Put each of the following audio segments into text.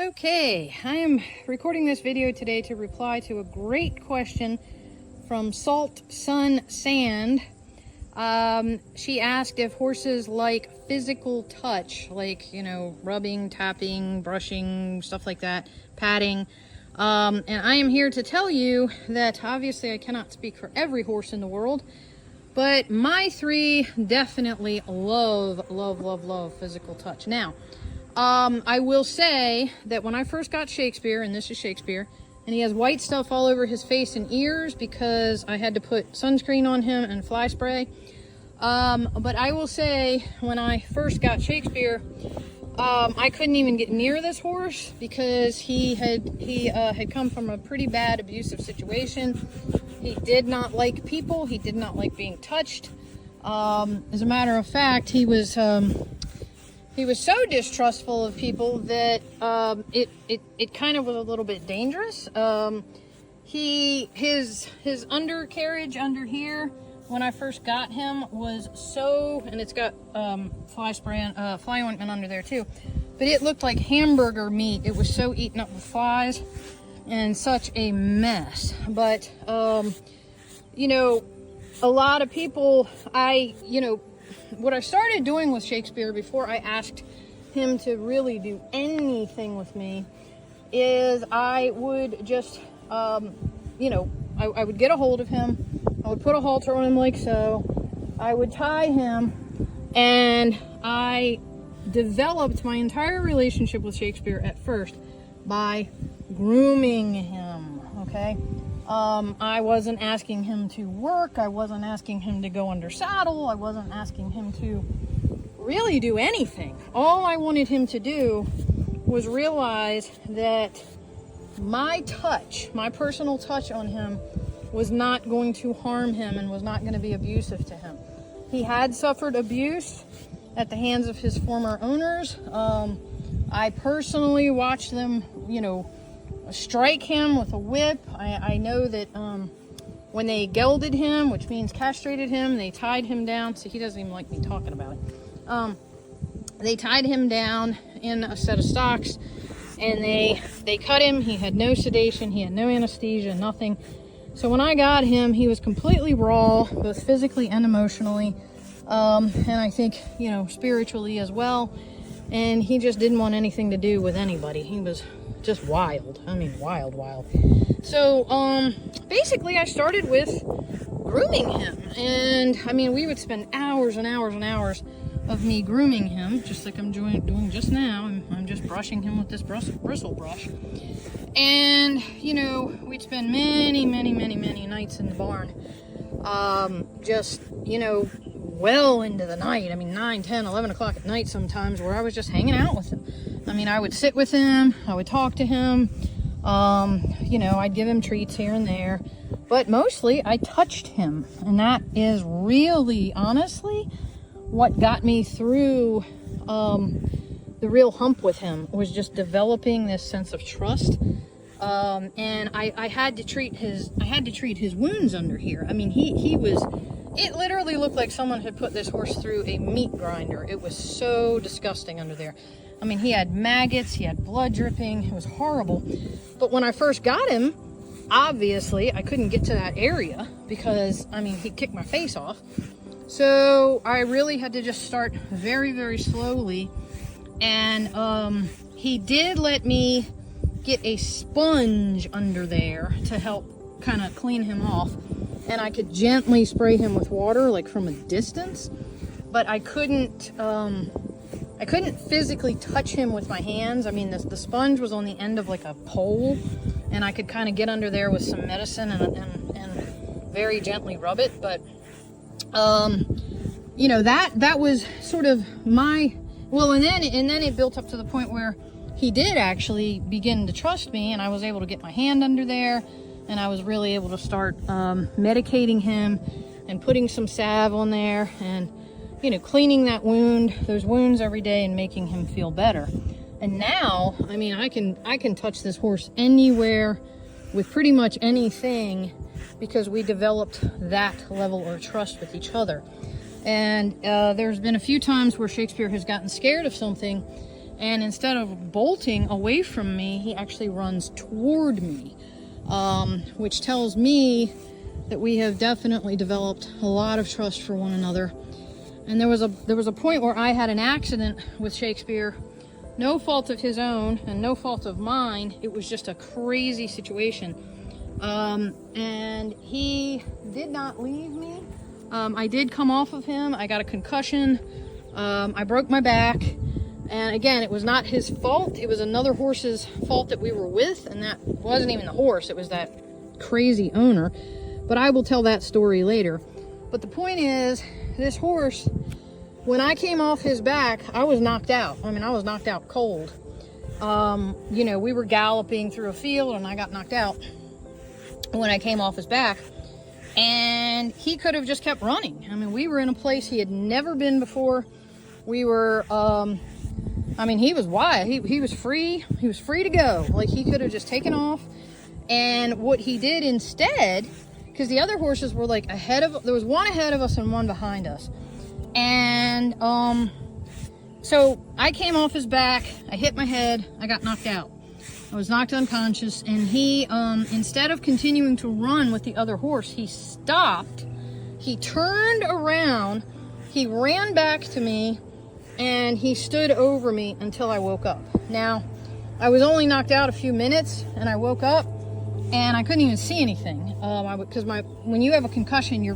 Okay, I am recording this video today to reply to a great question from Salt Sun Sand. She asked if horses like physical touch, like, you know, rubbing, tapping, brushing, stuff like that, patting. And I am here to tell you that obviously I cannot speak for every horse in the world, but my three definitely love physical touch. Now, I will say that when I first got Shakespeare, and this is Shakespeare, and he has white stuff all over his face and ears because I had to put sunscreen on him and fly spray. But I will say when I first got Shakespeare, I couldn't even get near this horse because he had come from a pretty bad abusive situation. He did not like people. He did not like being touched. As a matter of fact, he was so distrustful of people that it kind of was a little bit dangerous. His undercarriage under here when I first got him was so, and it's got fly ointment under there too, but it looked like hamburger meat. It was so eaten up with flies and such a mess. But you know, a lot of people, what I started doing with Shakespeare before I asked him to really do anything with me is I would just, I would get a hold of him. I would put a halter on him like so. I would tie him, and I developed my entire relationship with Shakespeare at first by grooming him, okay? I wasn't asking him to work. I wasn't asking him to go under saddle. I wasn't asking him to really do anything. All I wanted him to do was realize that my touch, my personal touch on him, was not going to harm him and was not going to be abusive to him. He had suffered abuse at the hands of his former owners. I personally watched them, strike him with a whip. I know that when they gelded him, which means castrated him, they tied him down. So he doesn't even like me talking about it. They tied him down in a set of stocks, and they cut him. He had no sedation. He had no anesthesia, nothing. So when I got him, he was completely raw, both physically and emotionally, and I think, spiritually as well. And he just didn't want anything to do with anybody. He was just wild. I mean, wild. So, basically I started with grooming him. And, we would spend hours and hours and hours of me grooming him, just like I'm doing just now. I'm just brushing him with this bristle brush. And, we'd spend many nights in the barn. Well into the night. 9, 10, 11 o'clock at night sometimes, where I was just hanging out with him. I would sit with him. I would talk to him. I'd give him treats here and there. But mostly, I touched him. And that is really, honestly, what got me through the real hump with him, was just developing this sense of trust. And I had to treat his wounds under here. It literally looked like someone had put this horse through a meat grinder. It was so disgusting under there. He had maggots, he had blood dripping. It was horrible. But when I first got him, obviously I couldn't get to that area because, he kicked my face off. So I really had to just start very slowly. And he did let me get a sponge under there to help kind of clean him off. And I could gently spray him with water, like from a distance, but I couldn't physically touch him with my hands. The sponge was on the end of like a pole, and I could kind of get under there with some medicine and very gently rub it. But, that was sort of my, and then it built up to the point where he did actually begin to trust me, and I was able to get my hand under there. And I was really able to start medicating him and putting some salve on there and, cleaning those wounds every day and making him feel better. And now, I can touch this horse anywhere with pretty much anything because we developed that level of trust with each other. And there's been a few times where Shakespeare has gotten scared of something And instead of bolting away from me, he actually runs toward me, which tells me that we have definitely developed a lot of trust for one another. And there was a point where I had an accident with Shakespeare, no fault of his own and no fault of mine. It was just a crazy situation. And he did not leave me. I did come off of him. I got a concussion. I broke my back. And again, it was not his fault. It was another horse's fault that we were with. And that wasn't even the horse. It was that crazy owner. But I will tell that story later. But the point is, this horse, when I came off his back, I was knocked out. I mean, I was knocked out cold. You know, we were galloping through a field and I got knocked out when I came off his back. And he could have just kept running. I mean, we were in a place he had never been before. We were, I mean, he was wild. He was free. He was free to go. Like, he could have just taken off. And what he did instead, because the other horses were like there was one ahead of us and one behind us. And so I came off his back, I hit my head, I got knocked out. I was knocked unconscious, and he, instead of continuing to run with the other horse, he stopped, he turned around, he ran back to me, and he stood over me until I woke up. Now, I was only knocked out a few minutes, and I woke up, and I couldn't even see anything. Because when you have a concussion, your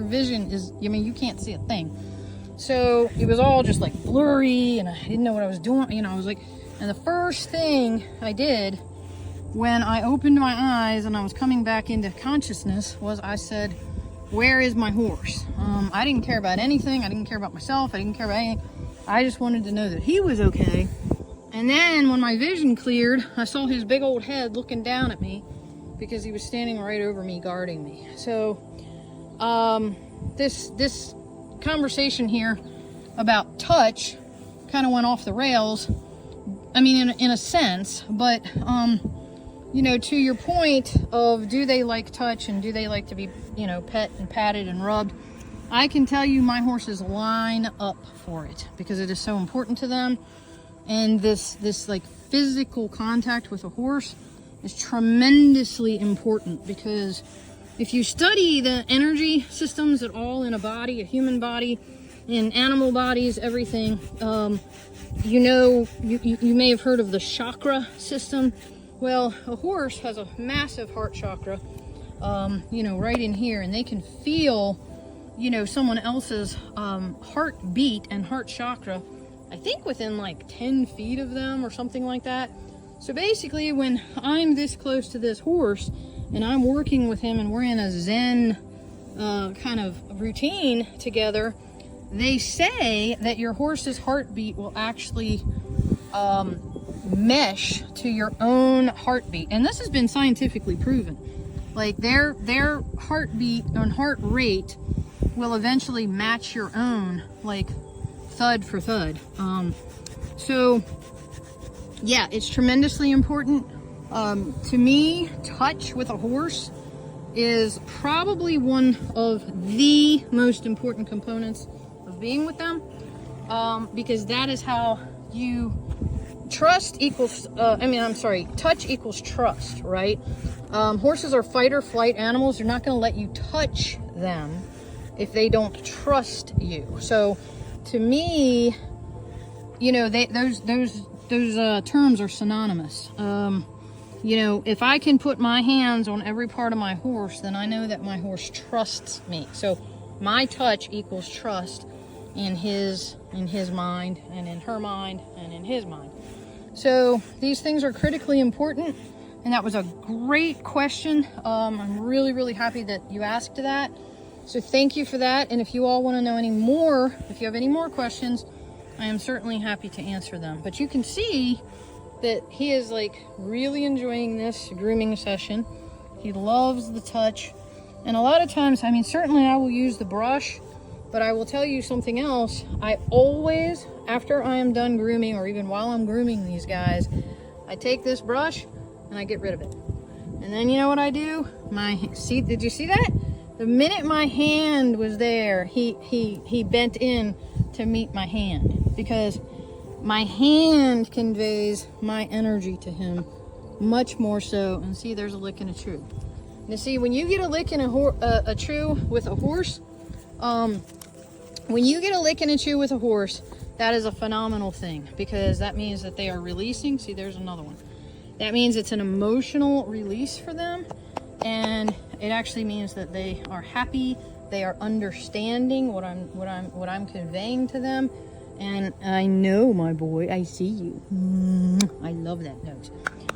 vision is, I mean, you can't see a thing. So it was all just like blurry, and I didn't know what I was doing. You know, I was like, and the first thing I did when I opened my eyes and I was coming back into consciousness was I said, where is my horse? I didn't care about anything. I didn't care about myself. I didn't care about anything. I just wanted to know that he was okay. And then when my vision cleared, I saw his big old head looking down at me because he was standing right over me, guarding me. So this conversation here about touch kind of went off the rails. I mean, in a sense, but you know, to your point of do they like touch and do they like to be, you know, pet and patted and rubbed, I can tell you my horses line up for it because it is so important to them. And this like physical contact with a horse is tremendously important, because if you study the energy systems at all in a body, a human body, in animal bodies, everything, you know, you may have heard of the chakra system. Well, a horse has a massive heart chakra, you know, right in here, and they can feel, you know, someone else's heartbeat and heart chakra, I think within like 10 feet of them or something like that. So basically, when I'm this close to this horse and I'm working with him and we're in a Zen kind of routine together, they say that your horse's heartbeat will actually mesh to your own heartbeat. And this has been scientifically proven. Like their heartbeat and heart rate will eventually match your own, like thud for thud. So yeah, it's tremendously important. To me, touch with a horse is probably one of the most important components of being with them, because that is how you touch equals trust, right? Horses are fight or flight animals. They're not going to let you touch them if they don't trust you. So to me, you know, those terms are synonymous. You know, if I can put my hands on every part of my horse, then I know that my horse trusts me. So my touch equals trust in his mind and in her mind and in his mind. So these things are critically important, and that was a great question. I'm really, really happy that you asked that. So thank you for that. And if you all want to know any more, if you have any more questions, I am certainly happy to answer them. But you can see that he is like really enjoying this grooming session. He loves the touch. And a lot of times, I mean, certainly I will use the brush, but I will tell you something else. I always, after I am done grooming, or even while I'm grooming these guys, I take this brush and I get rid of it. And then you know what I do? Did you see that? The minute my hand was there, he bent in to meet my hand, because My hand conveys my energy to him much more so. And see, there's a lick and a chew. Now see, when you get a lick and a chew with a horse, when you get a lick and a chew with a horse, that is a phenomenal thing, because that means that they are releasing. See, there's another one. That means it's an emotional release for them, and it actually means that they are happy. They are understanding what I'm conveying to them. And I know, my boy, I see you. I love that nose.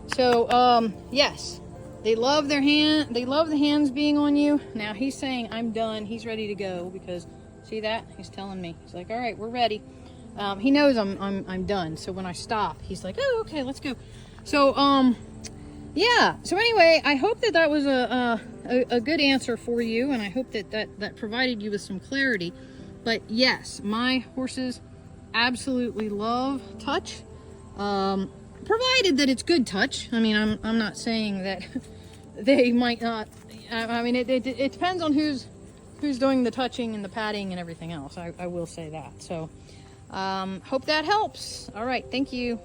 So, yes, they love their hand. They love the hands being on you. Now he's saying, I'm done. He's ready to go, because see that? He's telling me. He's like, all right, we're ready. He knows I'm done. So when I stop, he's like, oh, okay, let's go. So, yeah. So anyway, I hope that was a good answer for you, and I hope that provided you with some clarity. But yes, my horses absolutely love touch, provided that it's good touch. I mean, I'm not saying that they might not. I mean, it depends on who's doing the touching and the patting and everything else. I will say that. So, hope that helps. All right, thank you.